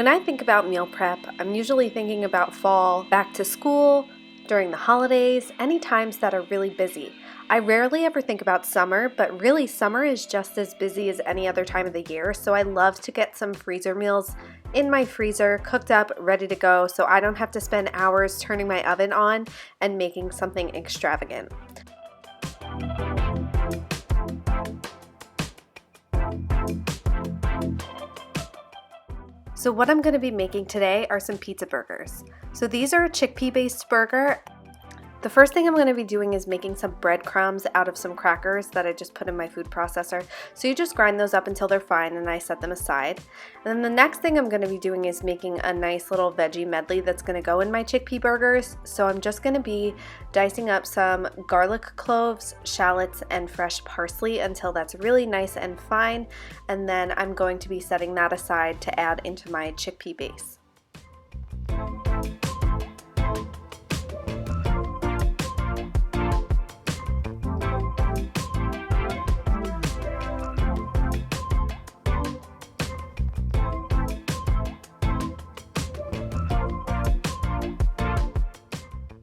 When I think about meal prep, I'm usually thinking about fall, back to school, during the holidays, any times that are really busy. I rarely ever think about summer, but really summer is just as busy as any other time of the year, so I love to get some freezer meals in my freezer, cooked up, ready to go, so I don't have to spend hours turning my oven on and making something extravagant. So what I'm going to be making today are some pizza burgers. So these are a chickpea based burger. The first thing I'm going to be doing is making some breadcrumbs out of some crackers that I just put in my food processor. So you just grind those up until they're fine and I set them aside. And then the next thing I'm going to be doing is making a nice little veggie medley that's going to go in my chickpea burgers. So I'm just going to be dicing up some garlic cloves, shallots, and fresh parsley until that's really nice and fine. And then I'm going to be setting that aside to add into my chickpea base.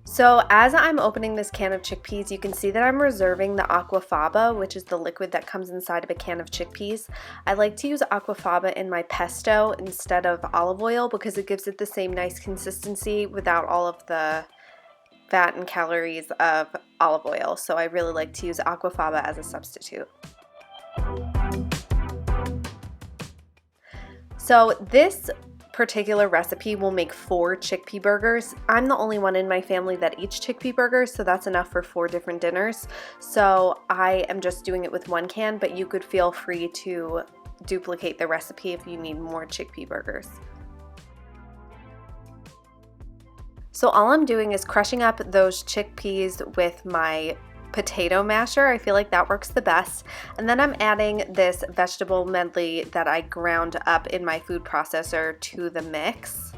So as I'm opening this can of chickpeas, you can see that I'm reserving the aquafaba, which is the liquid that comes inside of a can of chickpeas. I like to use aquafaba in my pesto instead of olive oil because it gives it the same nice consistency without all of the fat and calories of olive oil. So I really like to use aquafaba as a substitute. So this particular recipe will make 4 chickpea burgers. I'm the only one in my family that eats chickpea burgers, so that's enough for 4 different dinners. So I am just doing it with 1 can, but you could feel free to duplicate the recipe if you need more chickpea burgers. So all I'm doing is crushing up those chickpeas with my potato masher. I feel like that works the best. And then I'm adding this vegetable medley that I ground up in my food processor to the mix.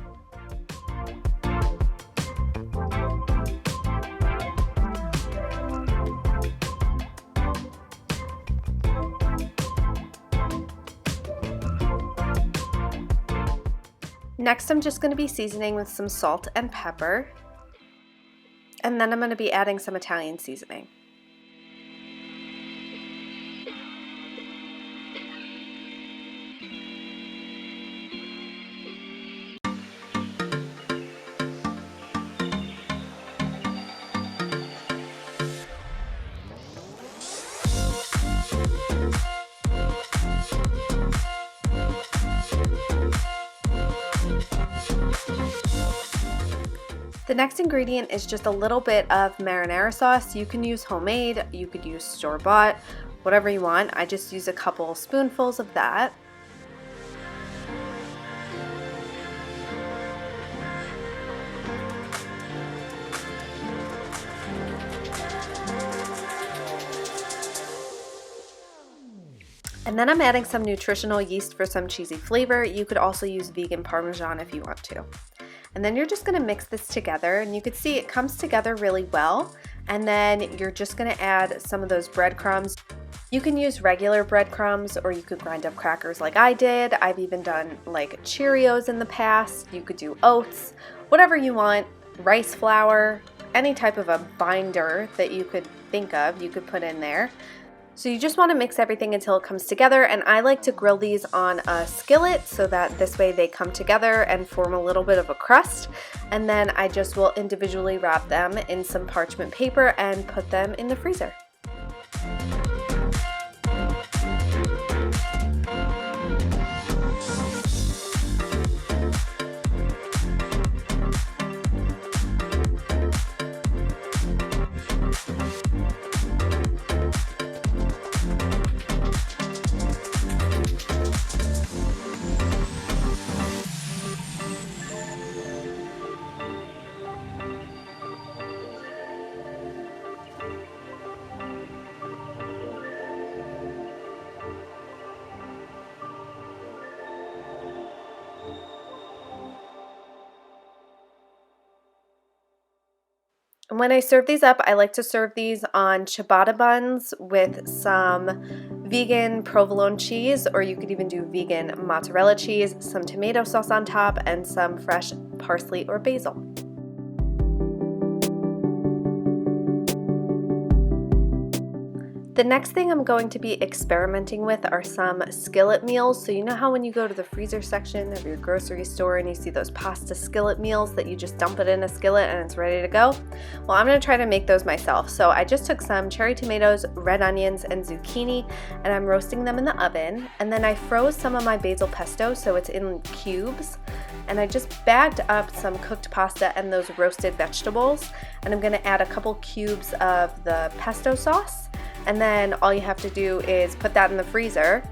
Next, I'm just going to be seasoning with some salt and pepper. And then I'm going to be adding some Italian seasoning. The next ingredient is just a little bit of marinara sauce. You can use homemade, you could use store-bought, whatever you want. I just use a couple spoonfuls of that. And then I'm adding some nutritional yeast for some cheesy flavor. You could also use vegan Parmesan if you want to. And then you're just gonna mix this together, and you can see it comes together really well. And then you're just gonna add some of those breadcrumbs. You can use regular breadcrumbs or you could grind up crackers like I did. I've even done like Cheerios in the past. You could do oats, whatever you want, rice flour, any type of a binder that you could think of, you could put in there. So you just want to mix everything until it comes together, and I like to grill these on a skillet so that this way they come together and form a little bit of a crust, and then I just will individually wrap them in some parchment paper and put them in the freezer. When I serve these up, I like to serve these on ciabatta buns with some vegan provolone cheese, or you could even do vegan mozzarella cheese, some tomato sauce on top, and some fresh parsley or basil. The next thing I'm going to be experimenting with are some skillet meals. So you know how when you go to the freezer section of your grocery store and you see those pasta skillet meals that you just dump it in a skillet and it's ready to go? Well, I'm going to try to make those myself. So I just took some cherry tomatoes, red onions, and zucchini, and I'm roasting them in the oven. And then I froze some of my basil pesto so it's in cubes. And I just bagged up some cooked pasta and those roasted vegetables. And I'm going to add a couple cubes of the pesto sauce. And then all you have to do is put that in the freezer.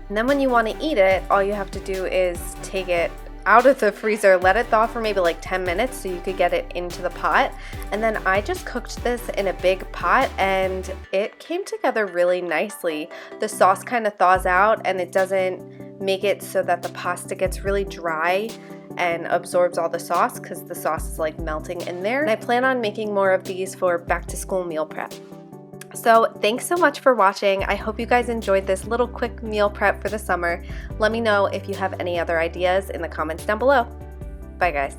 And then when you want to eat it, all you have to do is take it out of the freezer, let it thaw for maybe like 10 minutes so you could get it into the pot. And then I just cooked this in a big pot and it came together really nicely. The sauce kind of thaws out and it doesn't make it so that the pasta gets really dry and absorbs all the sauce because the sauce is like melting in there. And I plan on making more of these for back to school meal prep. So thanks so much for watching. I hope you guys enjoyed this little quick meal prep for the summer. Let me know if you have any other ideas in the comments down below. Bye guys.